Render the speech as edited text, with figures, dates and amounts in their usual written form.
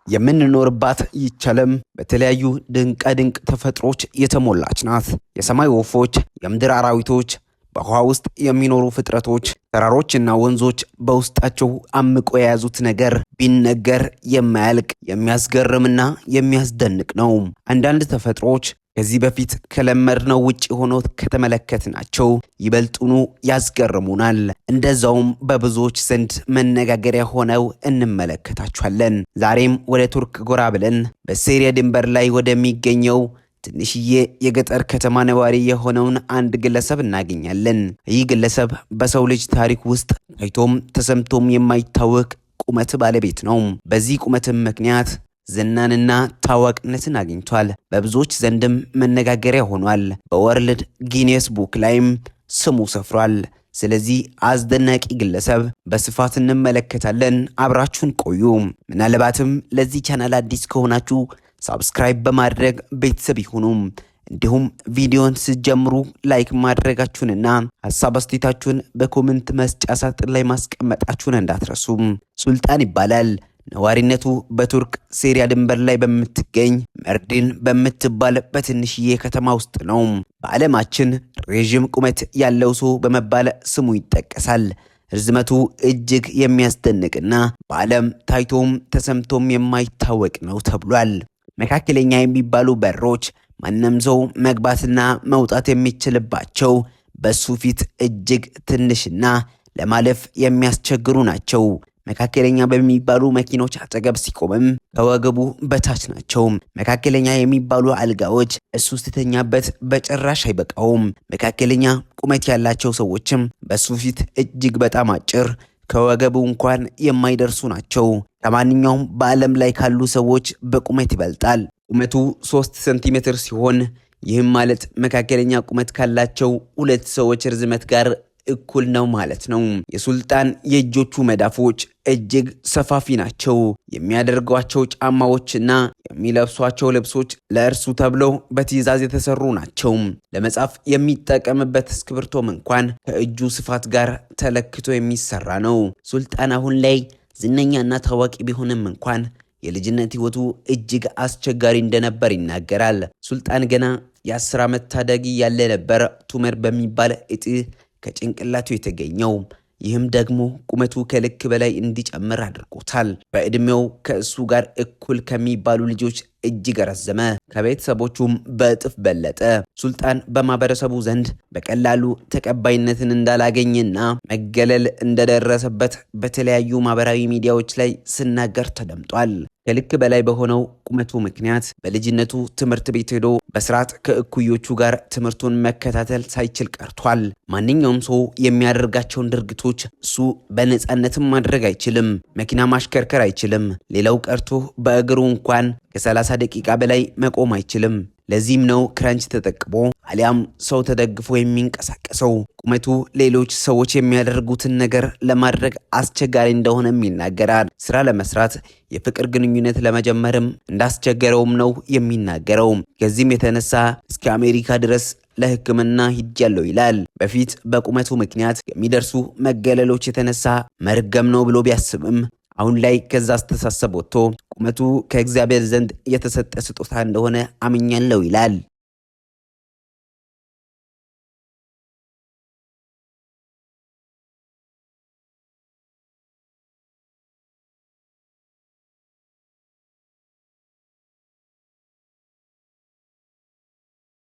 የምንኖርባት ይችላል በተለያዩ ድንቅ ተፈጥሮች የተሞላች ናት። የሰማይ ወፎች፣ የምድር አራዊቶች፣ በውሃ ውስጥ የሚኖሩ ፍጥረቶች፣ ተራሮችና ወንዞች በውስጣቸው አምቆ የያዙት ነገር ቢነገር የማያልቅ የሚያስገርምና የሚያስደንቅ ነው። አንዳንድ ተፈጥሮች ከዚህ በፊት ከለመድነው ውጪ ሆኖ ከተመለከትናቸው ይበልጡኑ ያስገርሙናል። እንደዛውም በብዙዎች ዘንድ መነጋገሪያ ሆነው እንመለከታቸዋለን። ዛሬም ወደ ቱርክ ጎራ ብለን በሲሪያ ድንበር ላይ ወደሚገኘው ትንሽዬ የገጠር ከተማ ነዋሪ የሆነውን አንድ ግለሰብ እናገኛለን። ይህ ግለሰብ በሰው ልጅ ታሪክ ውስጥ ታይቶም ተሰምቶም የማይታወቅ ቁመት ባለቤት ነው። በዚህ ቁመትም ምክንያት ዝናንና ታዋቂነትን አግኝቷል። በብዙዎች ዘንድም መነጋገሪያ ሆኗል። በወርልድ ጊኒስ ቡክ ላይም ስሙ ሰፍሯል። ስለዚህ አስደናቂ ግለሰብ በስፋት እንመለከታለን። አብራችሁን ቆዩ። ምናልባትም ለዚህ ቻናል አዲስ ከሆናችሁ ሰብስክራይብ በማድረግ ቤተሰብ ይሁኑ። እንዲሁም ቪዲዮን ስትጀምሩ ላይክ ማድረጋችሁንና ሐሳብ አስተያየታችሁን በኮሜንት መስጫ ሳጥን ላይ ማስቀመጣችሁን እንዳትረሱ። ሱልጣን ይባላል። ነዋሪነቱ በቱርክ ሲሪያ ድንበር ላይ በምትገኝ መርዲን በምትባል በትንሽዬ ከተማ ውስጥ ነው። በዓለማችን ረጅም ቁመት ያለው ሰው በመባል ስሙ ይጠቀሳል። ርዝመቱ እጅግ የሚያስደንቅና በዓለም ታይቶም ተሰምቶም የማይታወቅ ነው ተብሏል። መካከለኛ የሚባሉ በሮች ማንም ሰው መግባትና መውጣት የሚችልባቸው በሱ ፊት እጅግ ትንሽና ለማለፍ የሚያስቸግሩ ናቸው። መካከለኛ በሚባሉ መኪኖች አጠገብ ሲቆምም ከወገቡ በታች ናቸው። መካከለኛ የሚባሉ አልጋዎች እሱ ስተኛበት በጭራሽ አይበቃውም። መካከለኛ ቁመት ያላቸው ሰዎችም በሱ ፊት እጅግ በጣም አጭር ከወገቡ እንኳን የማይደርሱ ናቸው። ከማንኛውም በዓለም ላይ ካሉ ሰዎች በቁመት ይበልጣል። ቁመቱ 3 ሴንቲሜትር ሲሆን ይህም ማለት መካከለኛ ቁመት ካላቸው 2 ሰዎች ርዝመት ጋር እኩል ነው ማለት ነው። የሱልጣን የእጆቹ መዳፎች እጅግ ሰፋፊ ናቸው። የሚያደርጓቸው ጫማዎችና የሚለብሷቸው ልብሶች ለእርሱ ተብለው በትዕዛዝ የተሰሩ ናቸው። ለመጻፍ የሚጠቀምበት እስክሪብቶም እንኳን ከእጁ ስፋት ጋር ተለክቶ የሚሰራ ነው። ሱልጣን አሁን ላይ ዝነኛና ታዋቂ ቢሆንም እንኳን የልጅነት ህይወቱ እጅግ አስቸጋሪ እንደነበር ይናገራል። ሱልጣን ገና የ10 ዓመት ታዳጊ ያለ ነበር ቱመር በሚባል እጢ ከጭንቅላቱ የተገኘው። ይህም ደግሞ ቁመቱ ከልክ በላይ እንዲጨምር አድርጎታል። በእድሜው ከእሱ ጋር እኩል ከሚባሉ ልጆች እጅግ ረዘመ፣ ከቤተሰቦቹም በእጥፍ በለጠ። ሱልጣን በማህበረሰቡ ዘንድ በቀላሉ ተቀባይነትን እንዳላገኘና መገለል እንደደረሰበት በተለያዩ ማህበራዊ ሚዲያዎች ላይ ሲናገር ተደምጧል። ከልክ በላይ በሆነው ቁመቱ ምክንያት በልጅነቱ ትምህርት ቤት ሄዶ በስርዓት ከእኩዮቹ ጋር ትምህርቱን መከታተል ሳይችል ቀርቷል። ማንኛውም ሰው የሚያደርጋቸውን ድርጊቶች እሱ በነፃነትም ማድረግ አይችልም። መኪና ማሽከርከር አይችልም። ሌላው ቀርቶ በእግሩ እንኳን ከ30 ደቂቃ በላይ መቆም አይችልም። ለዚህም ነው ክራንች ተጠቅሞ አሊያም ሰው ተደግፎ የሚንቀሳቀሰው። ቁመቱ ሌሎች ሰዎች የሚያደርጉትን ነገር ለማድረግ አስቸጋሪ እንደሆነም ይናገራል። ስራ ለመስራት የፍቅር ግንኙነት ለመጀመርም እንዳስቸገረውም ነው የሚናገረው። ከዚህም የተነሳ እስከ አሜሪካ ድረስ ለሕክምና ሂጃለሁ ይላል። በፊት በቁመቱ ምክንያት የሚደርሱ መገለሎች የተነሳ መርገም ነው ብሎ ቢያስብም አሁን ላይ ከዛ አስተሳሰብ ወጥቶ ቁመቱ ከእግዚአብሔር ዘንድ የተሰጠ ስጦታ እንደሆነ አምኛለሁ ይላል።